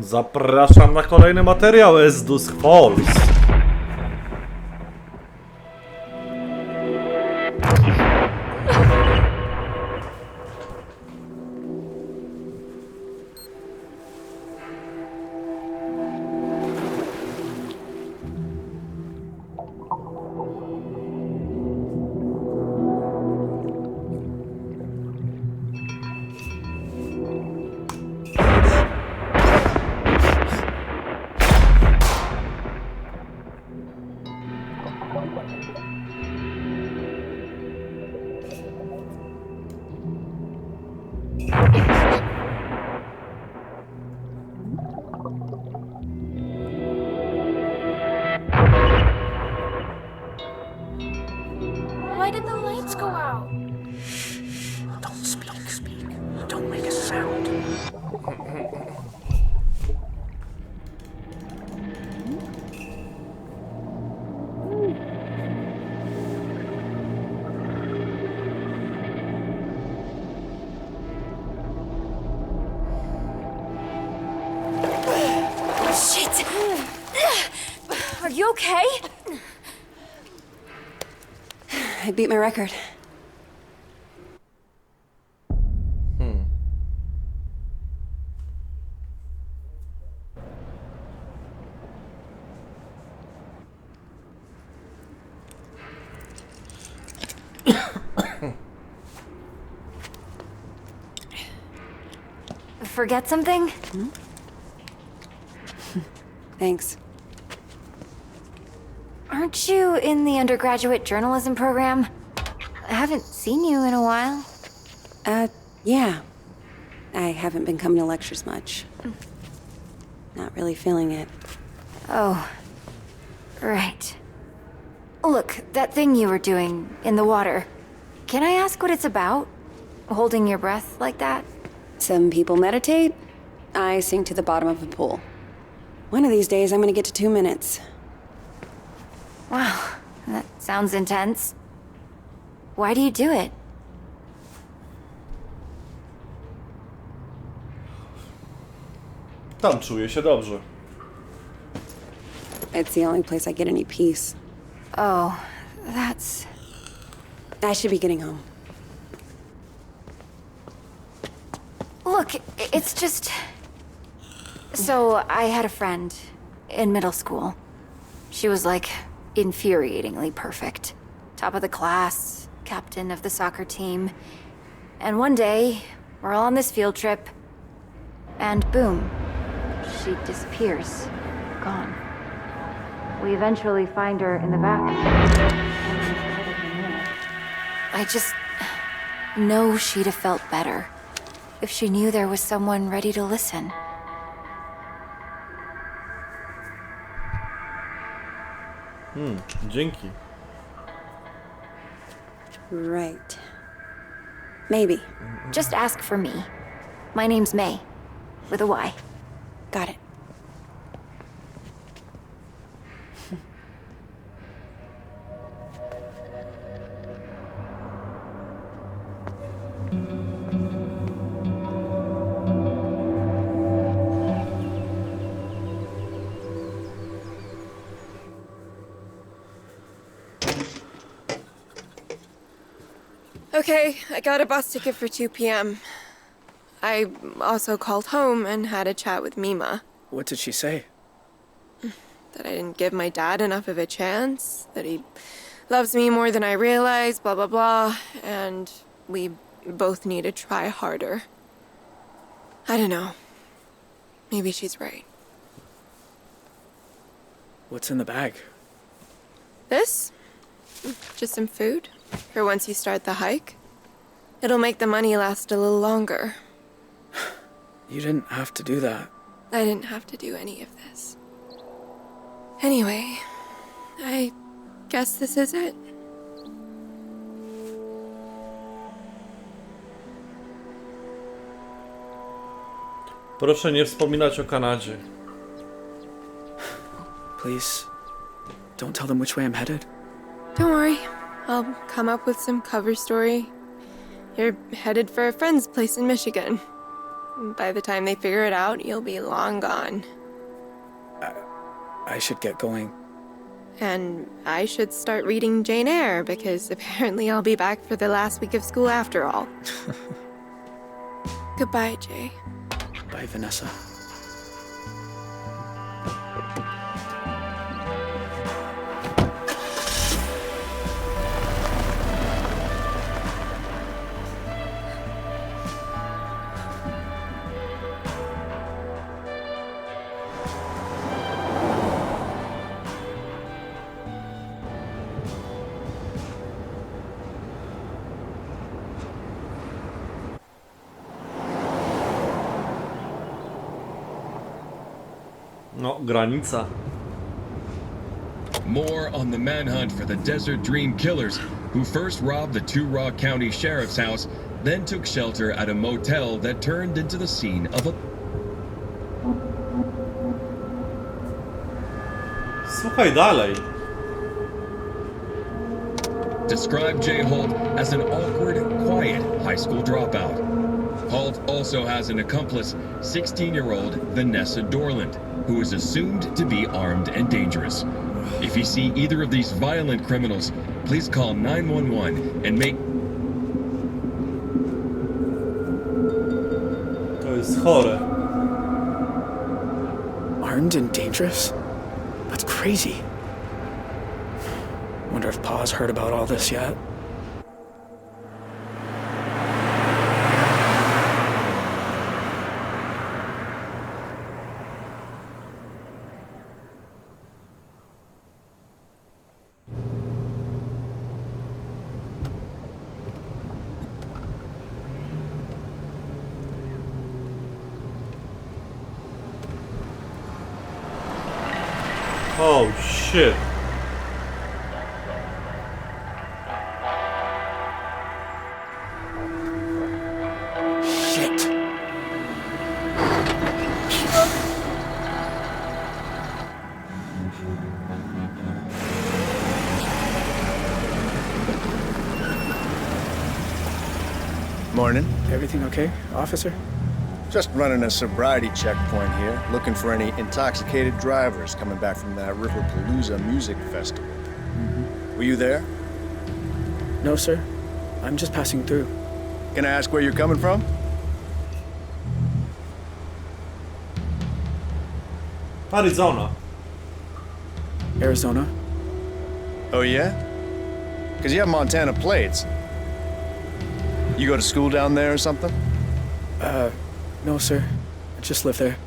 Zapraszam na kolejny materiał As Dusk Falls. Why did the lights go out? Don't speak. Don't make a sound. Shit! Are you okay? I beat my record. Forget something? Thanks. Aren't you in the undergraduate journalism program? I haven't seen you in a while. Yeah. I haven't been coming to lectures much. Not really feeling it. Oh, right. Look, that thing you were doing in the water. Can I ask what it's about? Holding your breath like that? Some people meditate. I sink to the bottom of a pool. One of these days, I'm gonna get to 2 minutes. Wow, that sounds intense. Why do you do it? Tam czuję się dobrze. It's the only place I get any peace. Oh, that's... I should be getting home. Look, it's just... So, I had a friend in middle school. She was like infuriatingly perfect. Top of the class, captain of the soccer team. And one day, we're all on this field trip, and boom, she disappears. Gone. We eventually find her in the bathroom. I just know she'd have felt better if she knew there was someone ready to listen. Dzięki. Right. Maybe. Just ask for me. My name's May, with a Y. Got it. Okay, I got a bus ticket for 2 p.m. I also called home and had a chat with Mima. What did she say? That I didn't give my dad enough of a chance, that he loves me more than I realize, blah, blah, blah, and we both need to try harder. I don't know. Maybe she's right. What's in the bag? This? Just some food for once you start the hike. It'll make the money last a little longer. You didn't have to do that. I didn't have to do any of this. Anyway, I guess this is it. Proszę nie wspominać o Kanadzie. Please, don't tell them which way I'm headed. Don't worry, I'll come up with some cover story. You're headed for a friend's place in Michigan. By the time they figure it out, you'll be long gone. I should get going. And I should start reading Jane Eyre, because apparently I'll be back for the last week of school after all. Goodbye, Jay. Bye, Vanessa. No, granica. More on the manhunt for the Desert Dream Killers, who first robbed the Two Rock County Sheriff's house, then took shelter at a motel that turned into the scene of a... Słuchaj dalej. Described Jay Holt as an awkward, quiet high school dropout. Holt also has an accomplice, 16-year-old Vanessa Dorland, who is assumed to be armed and dangerous. If you see either of these violent criminals, please call 911 and make... To jest chore. Armed and dangerous? That's crazy. Wonder if Pa's heard about all this yet. Oh shit. Shit. Morning. Everything okay, officer? Just running a sobriety checkpoint here, looking for any intoxicated drivers coming back from that Riverpalooza music festival. Were you there? No, sir. I'm just passing through. Can I ask where you're coming from? Arizona. Arizona. Oh, yeah? Because you have Montana plates. You go to school down there or something? No, sir. I just live there.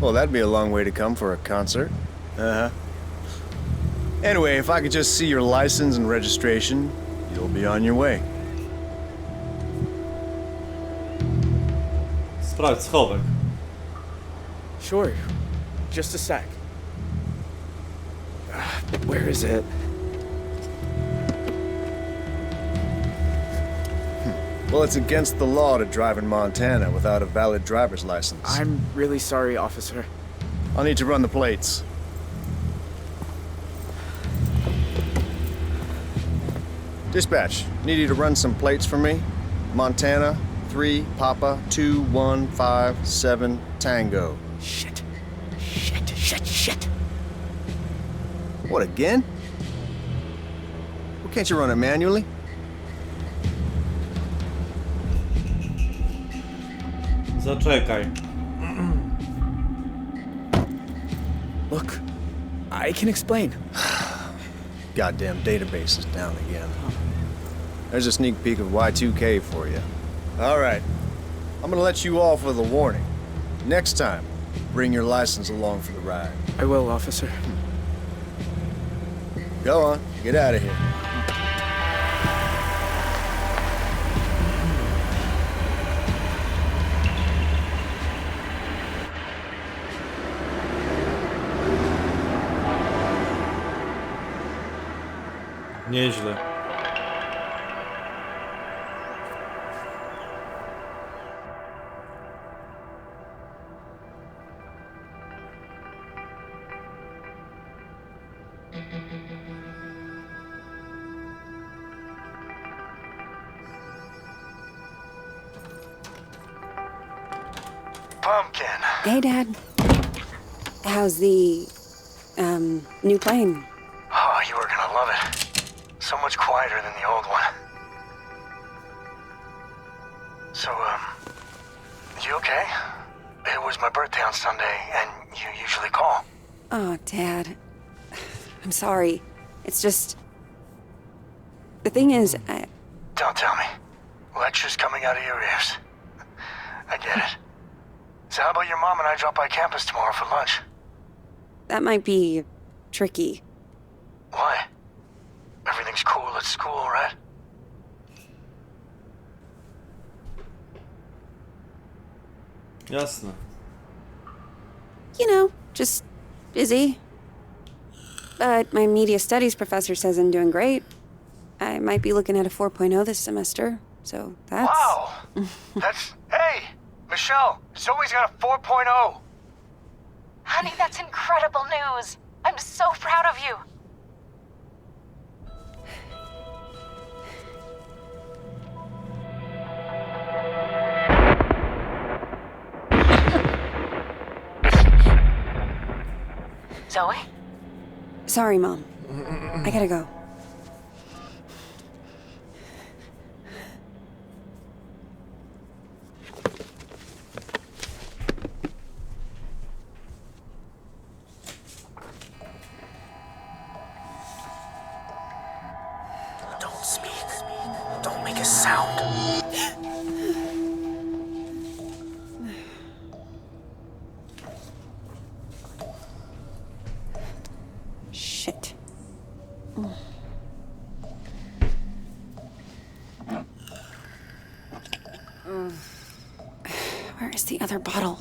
Well, that'd be a long way to come for a concert. Uh-huh. Anyway, if I could just see your license and registration, you'll be on your way. Sprawdź schowek. Sure. Just a sec. Where is it? Well, it's against the law to drive in Montana without a valid driver's license. I'm really sorry, officer. I'll need to run the plates. Dispatch, need you to run some plates for me. Montana, 3, Papa, 2, 1, 5, 7, Tango. Shit. Shit. What, again? Well, can't you run it manually? Zaczekaj. Look, I can explain. Goddamn database is down again. There's a sneak peek of Y2K for you. All right, I'm gonna let you off with a warning. Next time, bring your license along for the ride. I will, officer. Go on, get out of here. Nieźle. pumpkin. Hey, Dad. How's the, new plane? Oh, you are gonna love it. So much quieter than the old one. So, you okay? It was my birthday on Sunday, and you usually call. Oh, Dad. I'm sorry. It's just... The thing is, Don't tell me. Lectures coming out of your ears. I get it. So how about your mom and I drop by campus tomorrow for lunch? that might be tricky. Why? Everything's cool at school, right? Jasne. You know, just busy. But my media studies professor says I'm doing great. I might be looking at a 4.0 this semester, so that's... Wow! That's... Hey! Michelle, Zoe's got a 4.0! Honey, that's incredible news. I'm so proud of you. Zoe? Sorry, Mom. I gotta go. Don't speak. Don't make a sound. Shit. Where is the other bottle?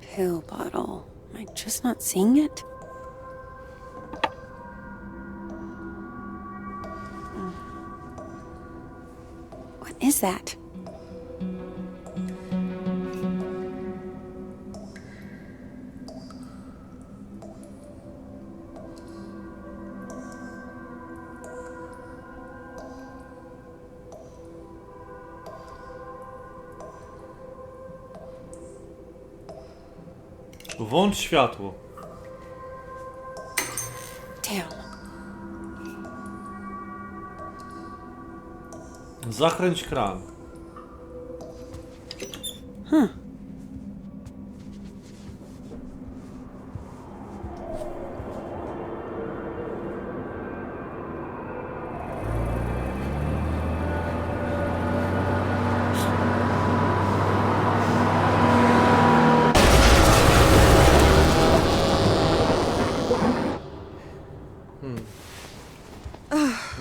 Pill bottle. Am I just not seeing it? What is that? Włącz światło. Damn. Zakręć kran.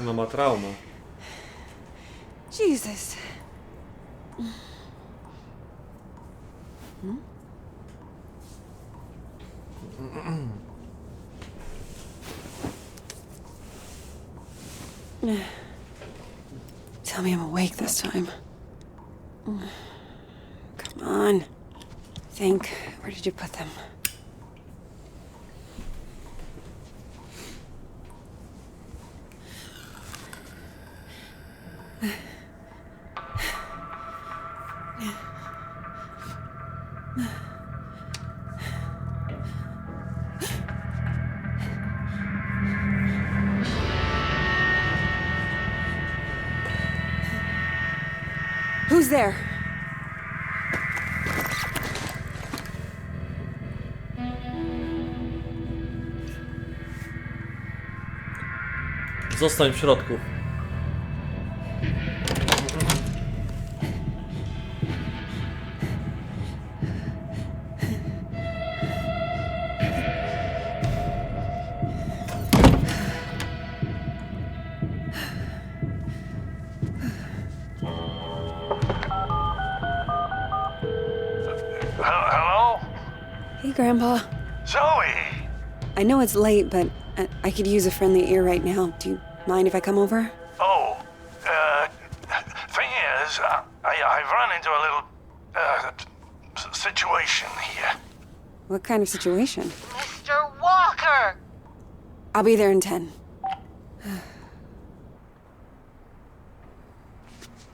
Ona ma traumę. Jesus. Tell me I'm awake this time. Come on. Think. Where did you put them? Who's there? Zostań w środku. Hello? Hey, Grandpa. Zoe! I know it's late, but I could use a friendly ear right now. Do you mind if I come over? Oh, thing is, I've run into a little situation here. What kind of situation? Mr. Walker! I'll be there in 10.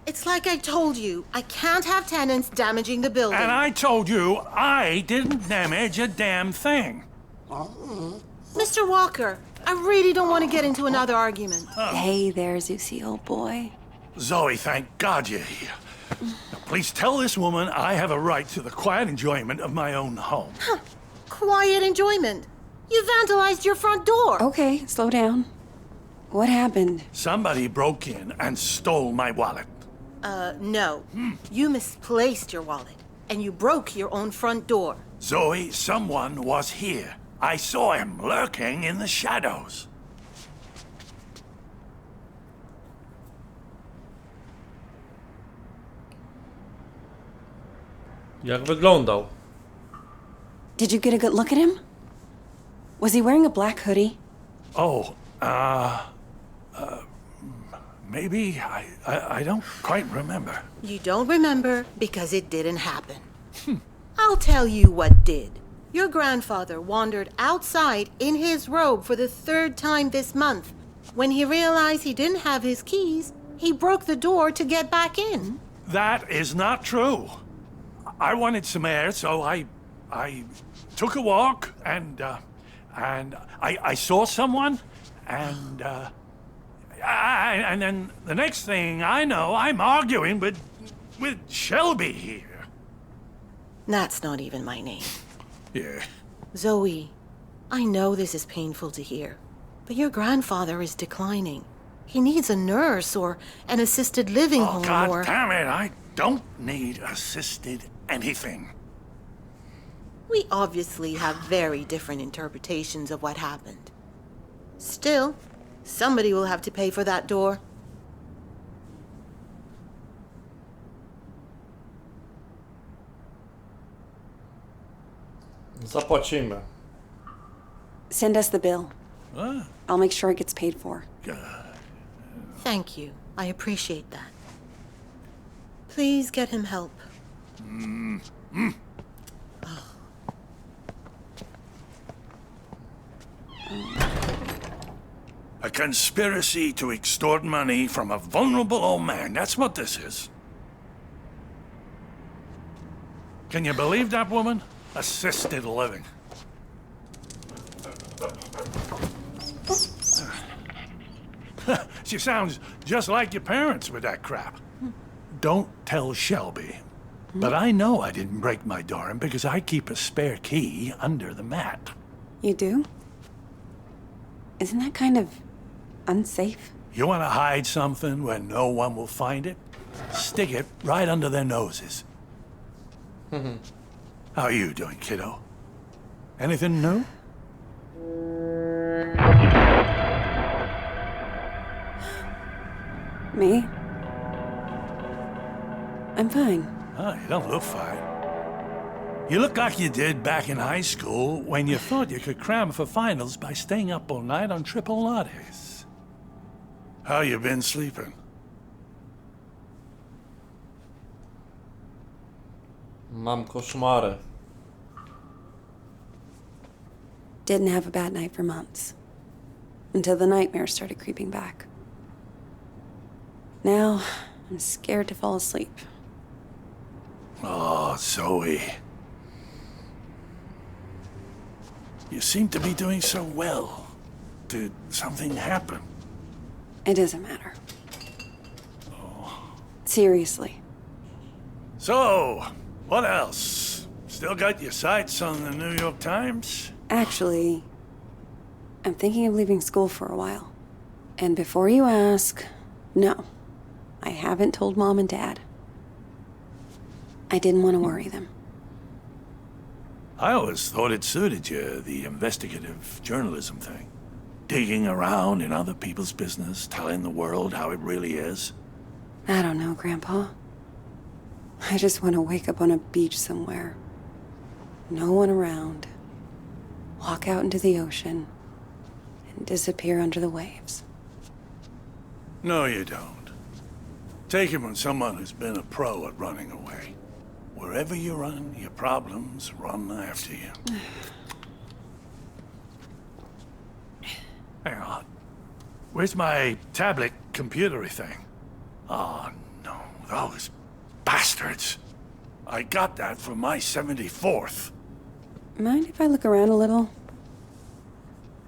It's like I told you. I can't have tenants damaging the building. And I told you I didn't damage a damn thing. Mr. Walker, I really don't want to get into another argument. Hey there, Zeusy, old boy. Zoe, thank God you're here. Now, please tell this woman I have a right to the quiet enjoyment of my own home. Quiet enjoyment. You vandalized your front door. Okay, slow down. What happened? Somebody broke in and stole my wallet. No. You misplaced your wallet, and you broke your own front door. Zoe, someone was here. I saw him lurking in the shadows. Jak wyglądał? Did you get a good look at him? Was he wearing a black hoodie? Oh, maybe. I don't quite remember. You don't remember because it didn't happen. I'll tell you what did. Your grandfather wandered outside in his robe for the 3rd time this month. When he realized he didn't have his keys, he broke the door to get back in. That is not true. I wanted some air, so I took a walk, and I saw someone, and then the next thing I know, I'm arguing with Shelby here. That's not even my name. Yeah. Zoe, I know this is painful to hear, but your grandfather is declining. He needs a nurse or an assisted living Oh, home God or... damn it, I don't need assisted anything. We obviously have very different interpretations of what happened. Still, somebody will have to pay for that door. Zapłacimy. Send us the bill. Ah, I'll make sure it gets paid for. Thank you. I appreciate that. Please get him help. A conspiracy to extort money from a vulnerable old man. That's what this is. Can you believe that woman? Assisted living. She sounds just like your parents with that crap. Don't tell Shelby. But I know I didn't break my door in because I keep a spare key under the mat. You do? Isn't that kind of unsafe? You want to hide something where no one will find it? Stick it right under their noses. How are you doing, kiddo? Anything new? Me? I'm fine. Oh, you don't look fine. You look like you did back in high school when you thought you could cram for finals by staying up all night on triple lattes. How you been sleeping? Mam koszmary. Didn't have a bad night for months. Until the nightmares started creeping back. Now, I'm scared to fall asleep. Oh, Zoe. You seem to be doing so well. Did something happen? It doesn't matter. Seriously. So, what else? Still got your sights on the New York Times? Actually, I'm thinking of leaving school for a while. And before you ask, no. I haven't told Mom and Dad. I didn't want to worry them. I always thought it suited you, the investigative journalism thing. Digging around in other people's business, telling the world how it really is. I don't know, Grandpa. I just want to wake up on a beach somewhere. No one around. Walk out into the ocean and disappear under the waves. No, you don't. Take it from someone who's been a pro at running away. wherever you run, your problems run after you. Hang on. Where's my tablet computery thing? Oh, no. Those bastards. I got that for my 74th. Mind if I look around a little?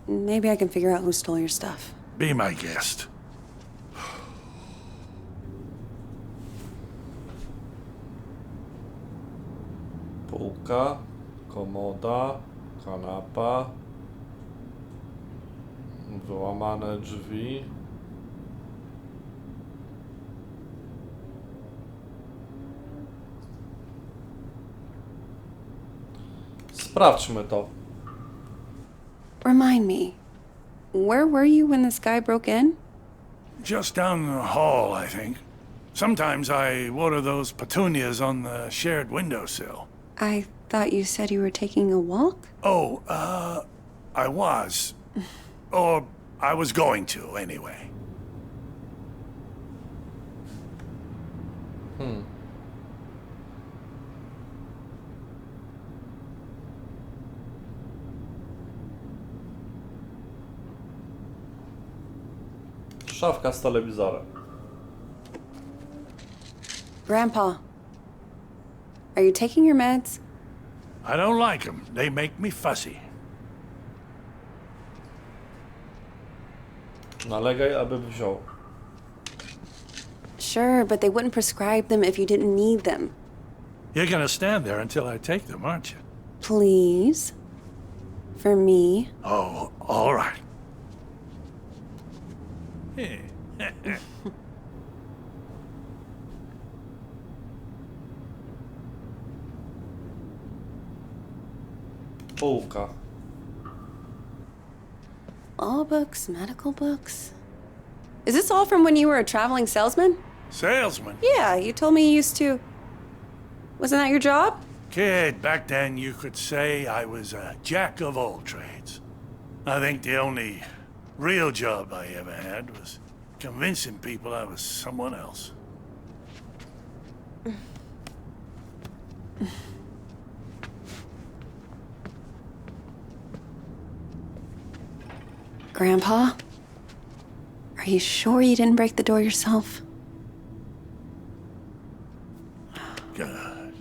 Maybe I can figure out who stole your stuff. Be my guest. Półka, komoda, kanapa, wyłamane drzwi. Sprawdźmy to. Remind me, where were you when this guy broke in? Just down the hall, I think. Sometimes I water those petunias on the shared windowsill. I thought you said you were taking a walk? Oh, I was. Or I was going to, anyway. Szafka z telewizorem. Grandpa, are you taking your meds? I don't like them. They make me fussy. Nalegaj, aby wziął. Sure, but they wouldn't prescribe them if you didn't need them. You're gonna stand there until I take them, aren't you? Please? For me? Oh, all right. Półka. Law books, medical books. Is this all from when you were a traveling salesman? Salesman? Yeah, you told me you used to... Wasn't that your job? Kid, back then you could say I was a jack of all trades. I think the only real job I ever had was convincing people I was someone else. Grandpa? Are you sure you didn't break the door yourself? God.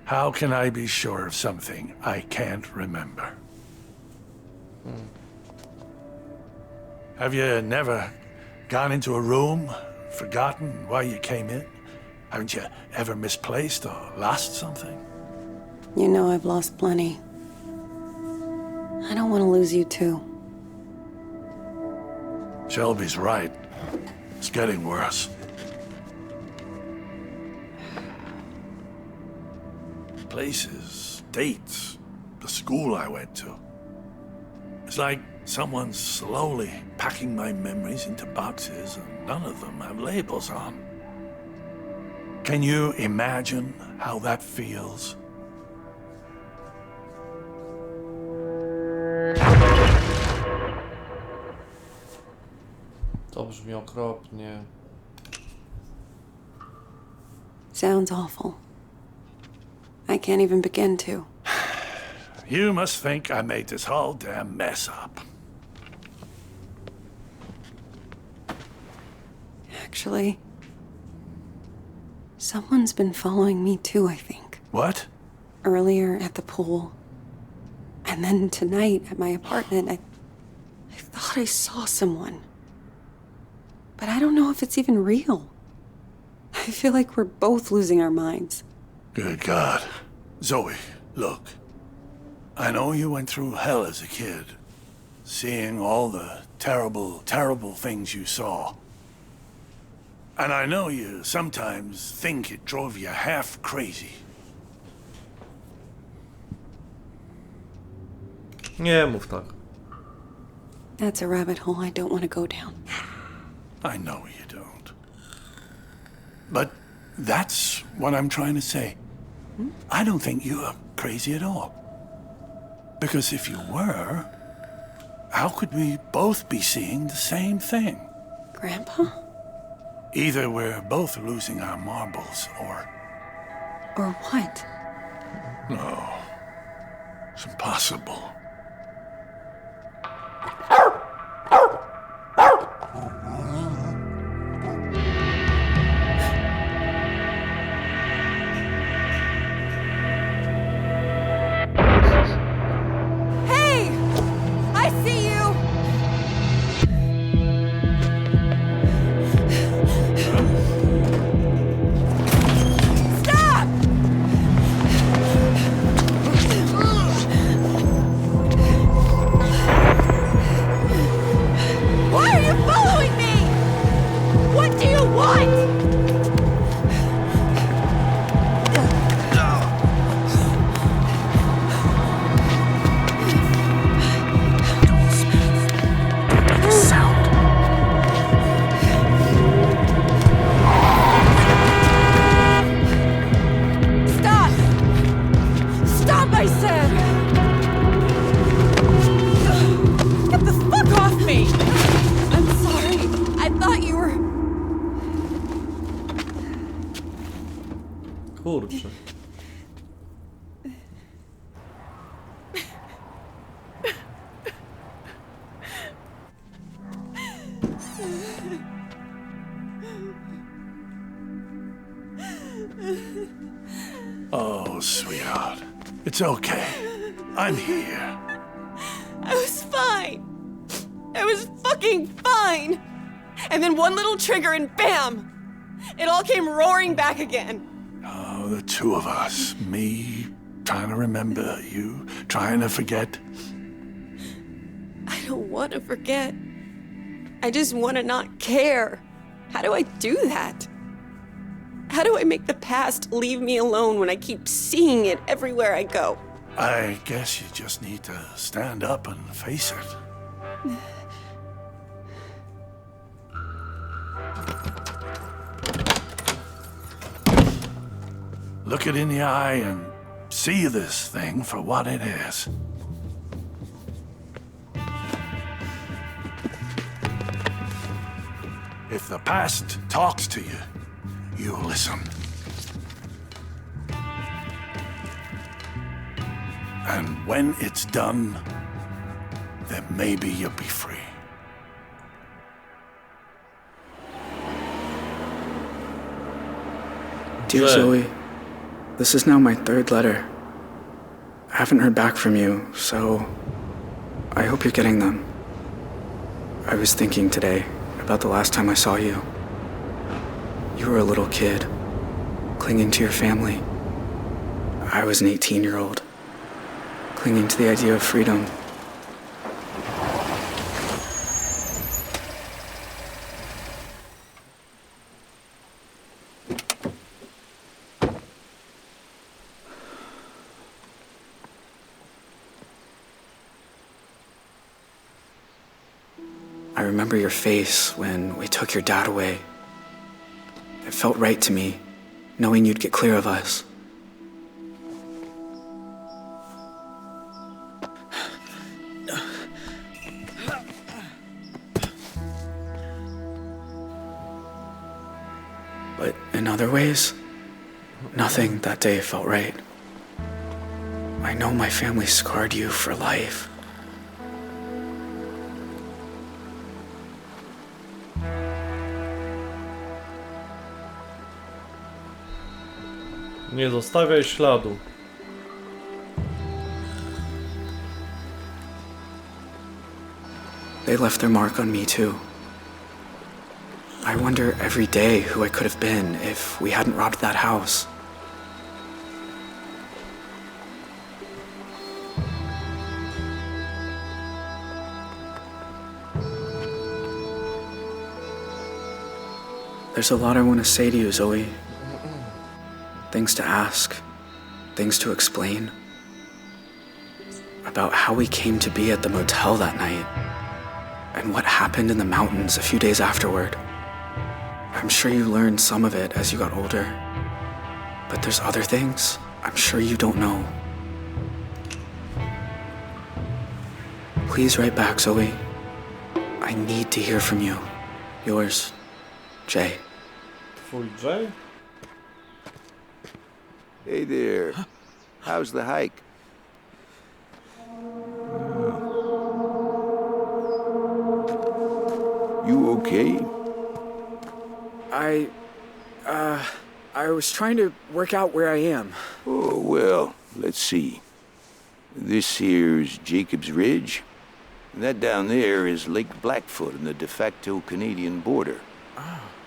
How can I be sure of something I can't remember? Have you never gone into a room, forgotten why you came in? Haven't you ever misplaced or lost something? You know I've lost plenty. I don't want to lose you too. Shelby's right. It's getting worse. Places, dates, the school I went to. It's like someone's slowly packing my memories into boxes and none of them have labels on. Can you imagine how that feels? To brzmi okropnie. Sounds awful. I can't even begin to. You must think I made this whole damn mess up. Actually, someone's been following me too, I think. What? Earlier at the pool. And then tonight at my apartment, I thought I saw someone. But I don't know if it's even real. I feel like we're both losing our minds. Good God. Zoe, look. I know you went through hell as a kid, seeing all the terrible, terrible things you saw. And I know you sometimes think it drove you half crazy. Nie mów tak. That's a rabbit hole I don't want to go down. I know you don't. But that's what I'm trying to say. I don't think you are crazy at all. Because if you were, how could we both be seeing the same thing? Grandpa? Either we're both losing our marbles, or Or what? No. It's impossible. Hey! I see you! Stop! Why are you following me? What do you want? Stop! Stop, I said! Get the fuck off me! I'm sorry. I thought you were... Kurczę. Oh, sweetheart. It's okay. I'm here. I was fine. I was fucking fine. And then one little trigger and bam! It all came roaring back again. Oh, the two of us. Me trying to remember, you trying to forget. I don't want to forget. I just want to not care. How do I do that? How do I make the past leave me alone when I keep seeing it everywhere I go? I guess you just need to stand up and face it. Look it in the eye and see this thing for what it is. If the past talks to you, you listen. And when it's done, then maybe you'll be free. Dear Zoe, this is now my third letter. I haven't heard back from you, so I hope you're getting them. I was thinking today about the last time I saw you. You were a little kid, clinging to your family. I was an 18-year-old, clinging to the idea of freedom. I remember your face when we took your dad away. It felt right to me, knowing you'd get clear of us. But in other ways, nothing that day felt right. I know my family scarred you for life. Nie zostawiaj śladu. They left their mark on me too. I wonder every day who I could have been if we hadn't robbed that house. There's a lot I want to say to you, Zoe. Things to ask, things to explain. About how we came to be at the motel that night, and what happened in the mountains a few days afterward. I'm sure you learned some of it as you got older, but there's other things I'm sure you don't know. Please write back, Zoe. I need to hear from you. Yours, Jay. Twój Jay? Hey there. How's the hike? You okay? I was trying to work out where I am. Oh, well, let's see. This here's Jacob's Ridge. And that down there is Lake Blackfoot and the de facto Canadian border.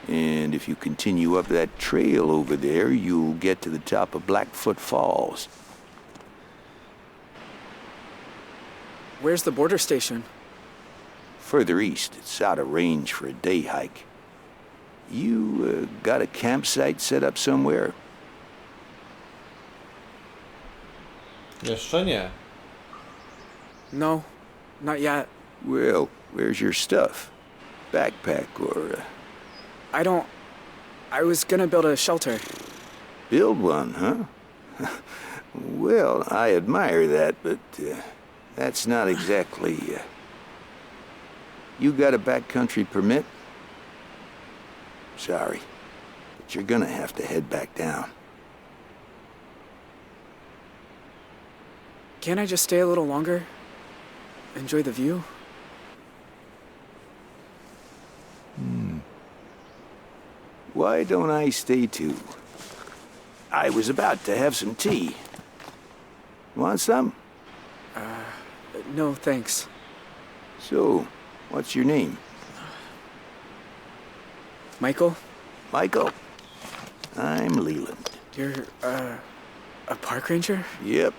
And if you continue up that trail over there, you'll get to the top of Blackfoot Falls. Where's the border station? Further east, it's out of range for a day hike. You got a campsite set up somewhere? Jeszcze nie. No, not yet. Well, where's your stuff? Backpack or... I was gonna build a shelter. Build one, huh? Well, I admire that, but that's not exactly... You got a backcountry permit? Sorry, but you're gonna have to head back down. Can't I just stay a little longer? Enjoy the view? Why don't I stay too? I was about to have some tea. Want some? No, thanks. So, what's your name? Michael? Michael. I'm Leland. You're, a park ranger? Yep.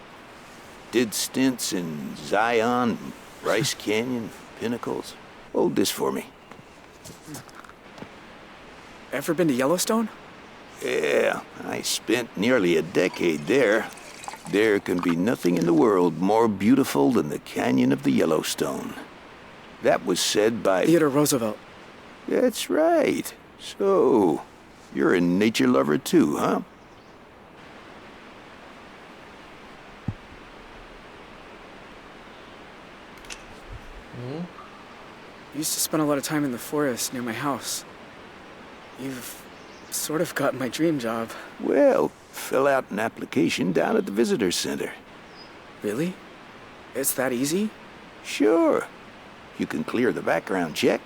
Did stints in Zion, Rice Canyon, Pinnacles. Hold this for me. Ever been to Yellowstone? Yeah, I spent nearly a decade there. There can be nothing in the world more beautiful than the canyon of the Yellowstone. That was said by... Theodore Roosevelt. That's right. So, you're a nature lover too, huh? I used to spend a lot of time in the forest near my house. You've sort of got my dream job. Well, fill out an application down at the visitor center. Really? It's that easy? Sure. You can clear the background check.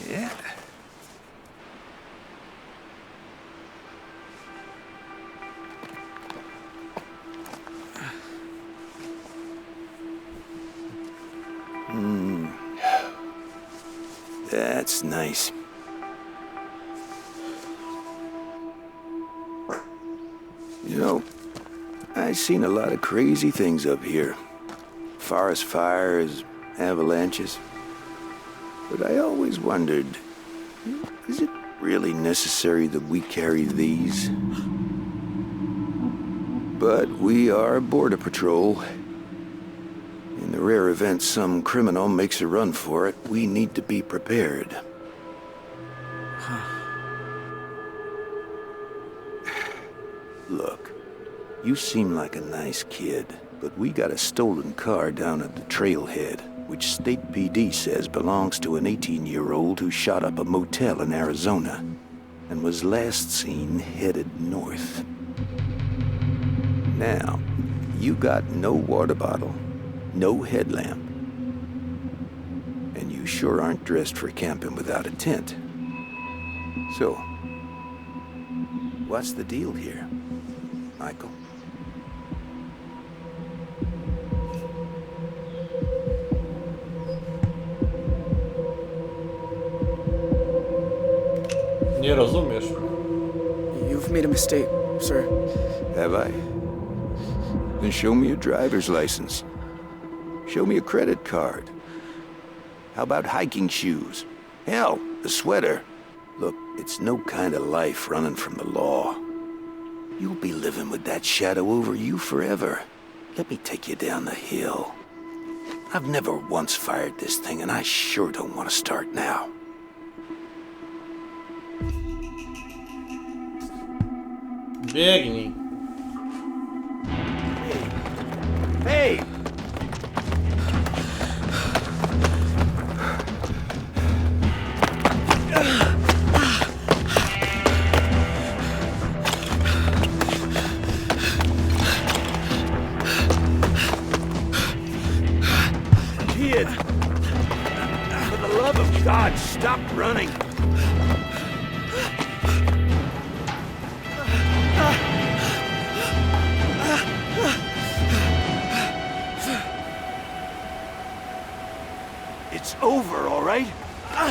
Yeah. That's nice. You know, I've seen a lot of crazy things up here. Forest fires, avalanches. But I always wondered, is it really necessary that we carry these? But we are Border Patrol. In the rare event some criminal makes a run for it, we need to be prepared. Look, you seem like a nice kid, but we got a stolen car down at the trailhead, which State PD says belongs to an 18-year-old who shot up a motel in Arizona and was last seen headed north. Now, you got no water bottle, no headlamp, and you sure aren't dressed for camping without a tent. So, what's the deal here, Michael? Nie rozumiesz. You've made a mistake, sir. Have I? Then show me a driver's license. Show me a credit card. How about hiking shoes? Hell, a sweater. Look, it's no kind of life running from the law. You'll be living with that shadow over you forever. Let me take you down the hill. I've never once fired this thing, and I sure don't want to start now. Biegnij. Hey!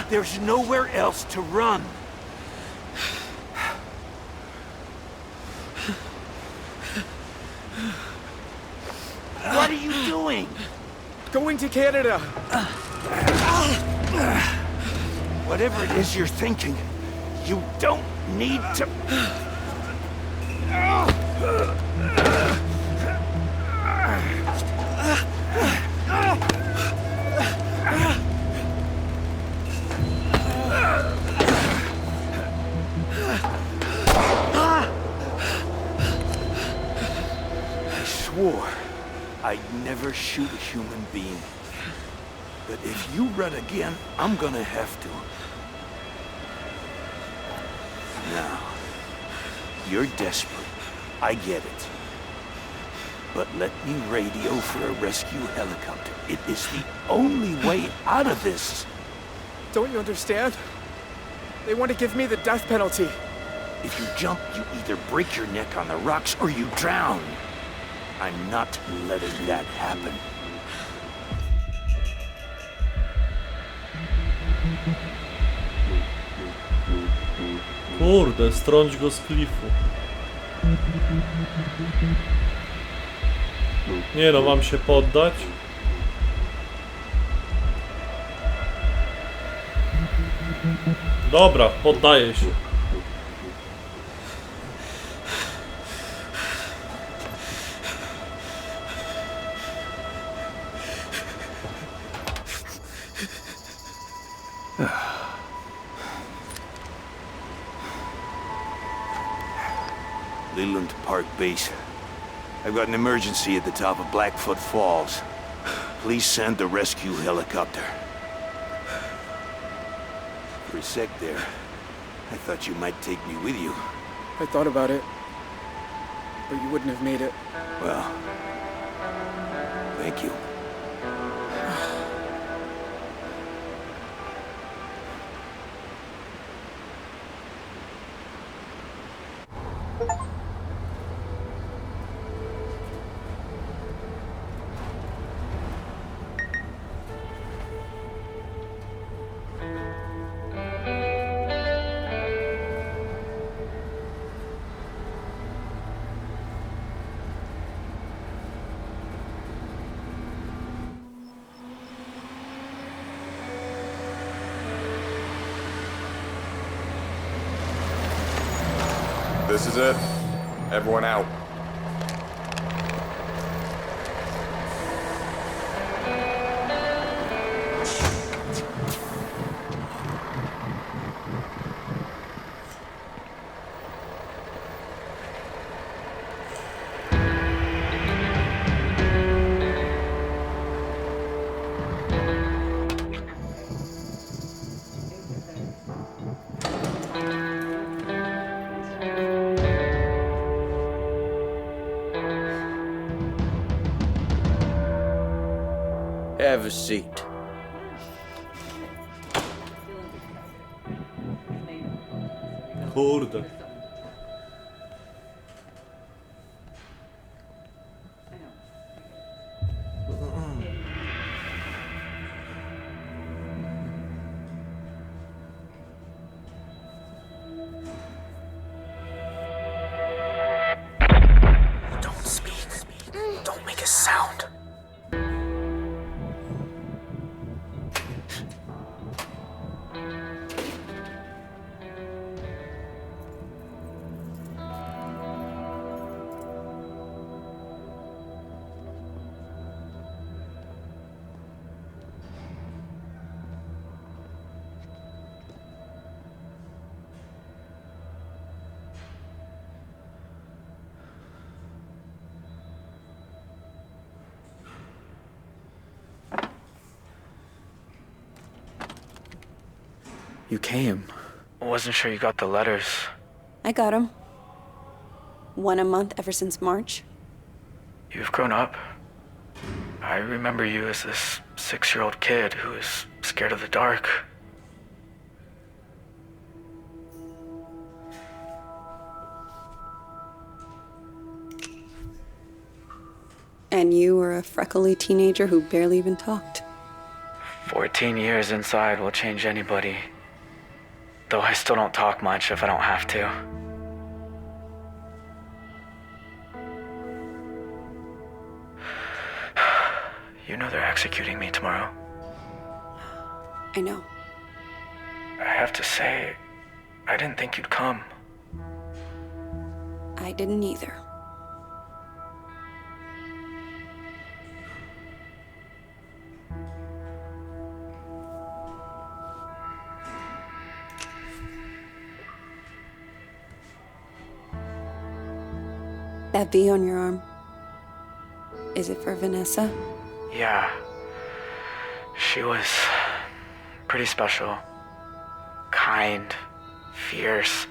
There's nowhere else to run. What are you doing? Going to Canada. Whatever it is you're thinking, you don't need to... I swore I'd never shoot a human being. But if you run again, I'm gonna have to. Now, you're desperate. I get it. But let me radio for a rescue helicopter. It is the only way out of this. Don't you understand? They want to give me the death penalty. If you jump, you either break your neck on the rocks or you drown. I'm not letting that happen. Kurde, strąć go z klifu. Nie no, mam się poddać. Dobra, poddaję się. Leland Park Base. I've got an emergency at the top of Blackfoot Falls. Please send the rescue helicopter. For a sec there, I thought you might take me with you. I thought about it, but you wouldn't have made it. Well, thank you. This is it. Everyone out. Have a seat. Kurde. Don't speak. Don't make a sound. You came. Wasn't sure you got the letters. I got them. One a month ever since March. You've grown up. I remember you as this 6-year-old kid who was scared of the dark. And you were a freckly teenager who barely even talked. 14. 14 years inside will change anybody. Though I still don't talk much if I don't have to. You know they're executing me tomorrow. I know. I have to say, I didn't think you'd come. I didn't either. That V on your arm, is it for Vanessa? Yeah. She was pretty special. Kind. Fierce.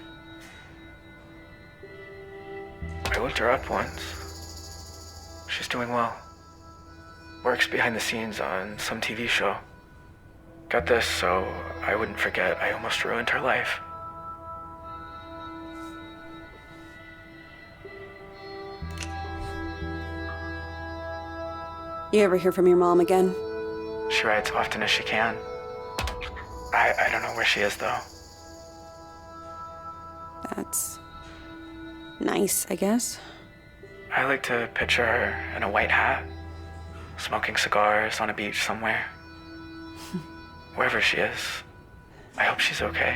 I looked her up once. She's doing well. Works behind the scenes on some TV show. Got this so I wouldn't forget I almost ruined her life. You ever hear from your mom again? She writes often as she can. I don't know where she is, though. That's nice, I guess. I like to picture her in a white hat, smoking cigars on a beach somewhere. Wherever she is, I hope she's okay.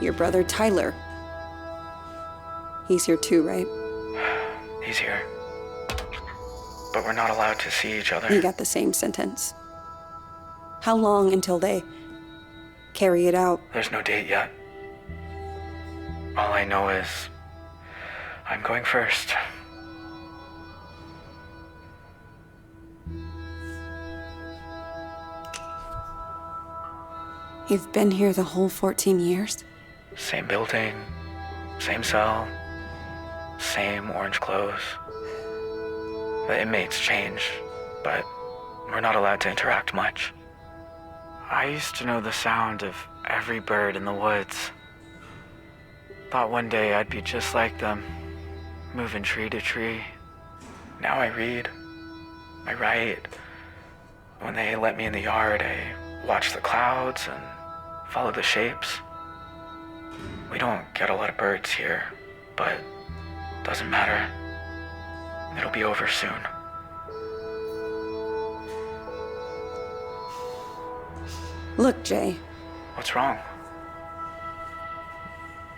Your brother Tyler. He's here too, right? He's here. But we're not allowed to see each other. He got the same sentence. How long until they carry it out? There's no date yet. All I know is I'm going first. You've been here the whole 14 years? Same building, same cell, same orange clothes. The inmates change, but we're not allowed to interact much. I used to know the sound of every bird in the woods. Thought one day I'd be just like them, moving tree to tree. Now I read, I write. When they let me in the yard, I watch the clouds and follow the shapes. We don't get a lot of birds here, but doesn't matter. It'll be over soon. Look, Jay. What's wrong?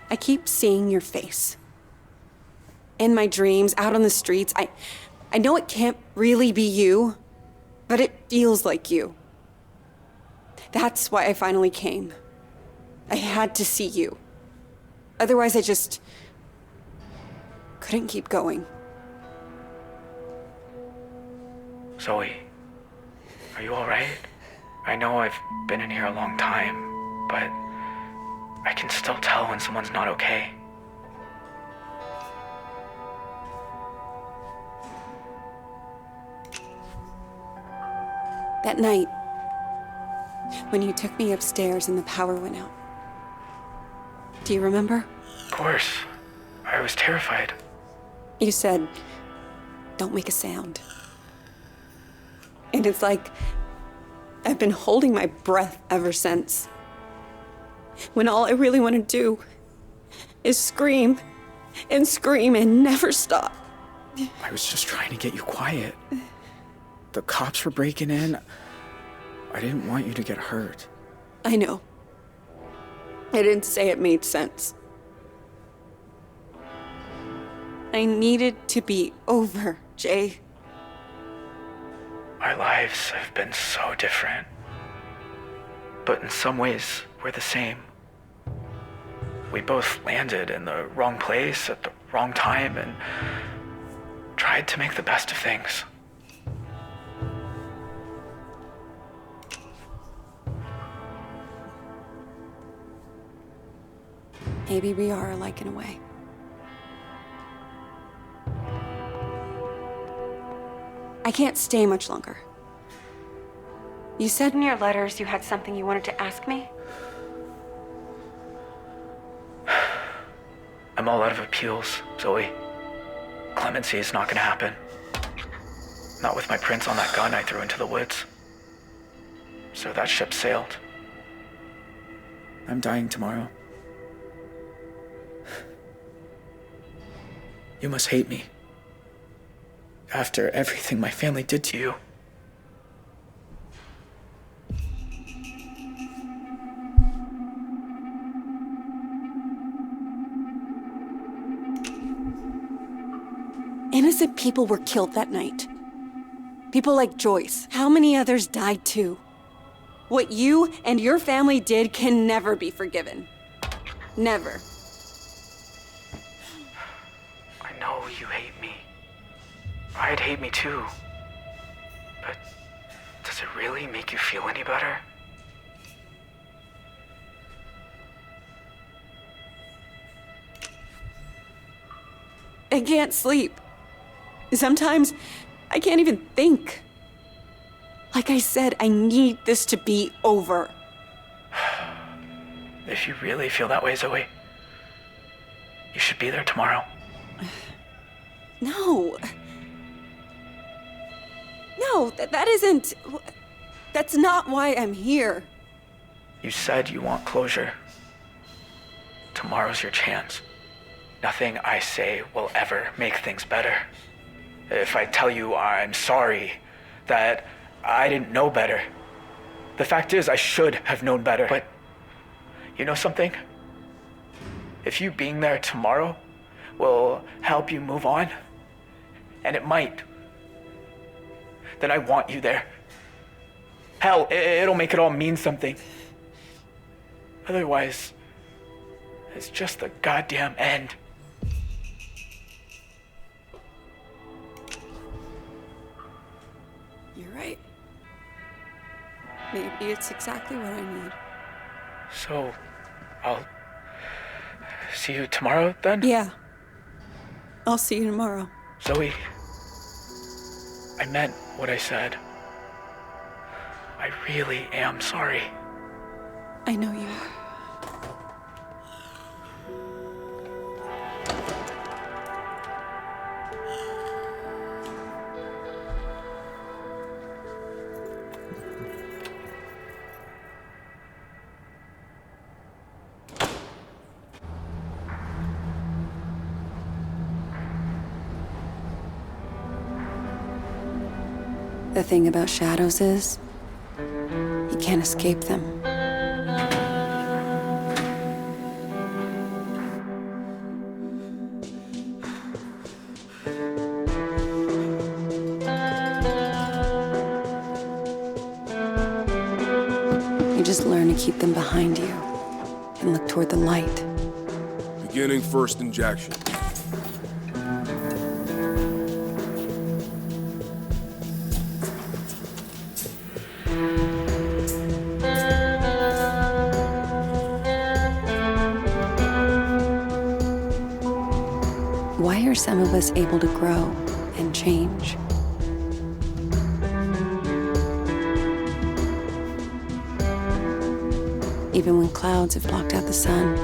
I keep seeing your face. In my dreams, out on the streets. I know it can't really be you, but it feels like you. That's why I finally came. I had to see you. Otherwise, I just couldn't keep going. Zoe, are you all right? I know I've been in here a long time, but I can still tell when someone's not okay. That night, when you took me upstairs and the power went out. Do you remember? Of course. I was terrified. You said, don't make a sound. And it's like I've been holding my breath ever since. When all I really want to do is scream and never stop. I was just trying to get you quiet. The cops were breaking in. I didn't want you to get hurt. I know. I didn't say it made sense. I needed to be over, Jay. Our lives have been so different. But in some ways, we're the same. We both landed in the wrong place at the wrong time and tried to make the best of things. Maybe we are alike in a way. I can't stay much longer. You said in your letters you had something you wanted to ask me? I'm all out of appeals, Zoe. Clemency is not gonna happen. Not with my prints on that gun I threw into the woods. So that ship sailed. I'm dying tomorrow. You must hate me. After everything my family did to you. Innocent people were killed that night. People like Joyce. How many others died too? What you and your family did can never be forgiven. Never. I know you hate me. I'd hate me too. But does it really make you feel any better? I can't sleep. Sometimes I can't even think. Like I said, I need this to be over. If you really feel that way, Zoe, you should be there tomorrow. No. No, that isn't... That's not why I'm here. You said you want closure. Tomorrow's your chance. Nothing I say will ever make things better. If I tell you I'm sorry, that I didn't know better. The fact is, I should have known better. But you know something? If you being there tomorrow will help you move on, and it might, then I want you there. Hell, it'll make it all mean something. Otherwise, it's just the goddamn end. You're right. Maybe it's exactly what I need. So, I'll see you tomorrow then? Yeah. I'll see you tomorrow. Zoe, I meant what I said. I really am sorry. I know you are. The thing about shadows is, you can't escape them. You just learn to keep them behind you and look toward the light. Beginning first injection. Why are some of us able to grow and change? Even when clouds have blocked out the sun.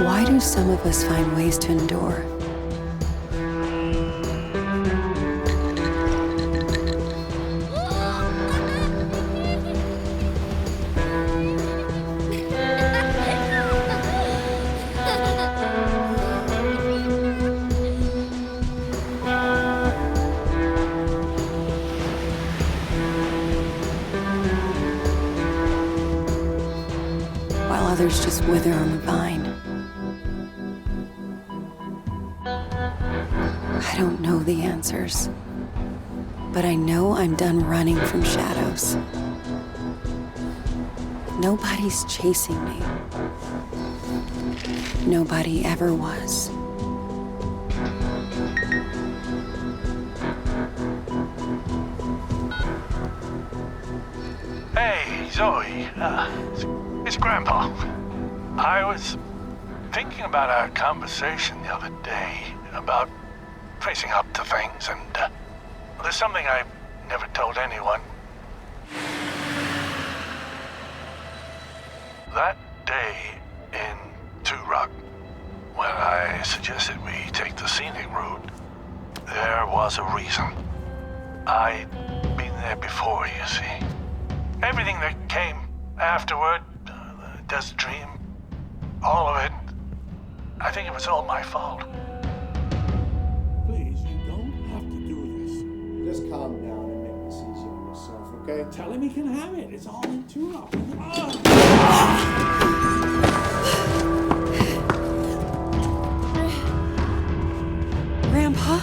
Why do some of us find ways to endure? Others just wither on the vine. I don't know the answers, but I know I'm done running from shadows. Nobody's chasing me. Nobody ever was. Hey, Zoe. It's Grandpa. I was thinking about our conversation the other day about facing up to things, and there's something I never told anyone. That day in Rock, when I suggested we take the scenic route, there was a reason. I'd been there before, you see. Everything that came afterward, the desert dream, all of it, I think it was all my fault. Please, you don't have to do this. Just calm down and make this easy on yourself, okay? Tell him he can have it. It's all in Turok. Grandpa?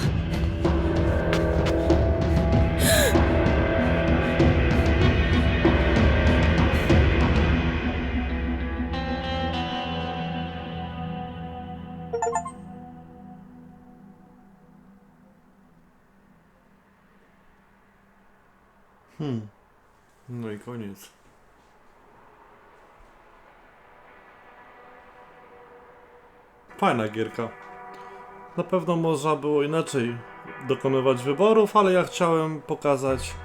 No i koniec. Fajna gierka. Na pewno można było inaczej dokonywać wyborów, ale ja chciałem pokazać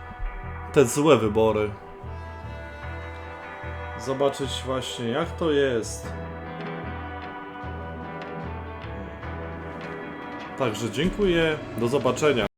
te złe wybory. Zobaczyć właśnie, jak to jest. Także dziękuję, do zobaczenia.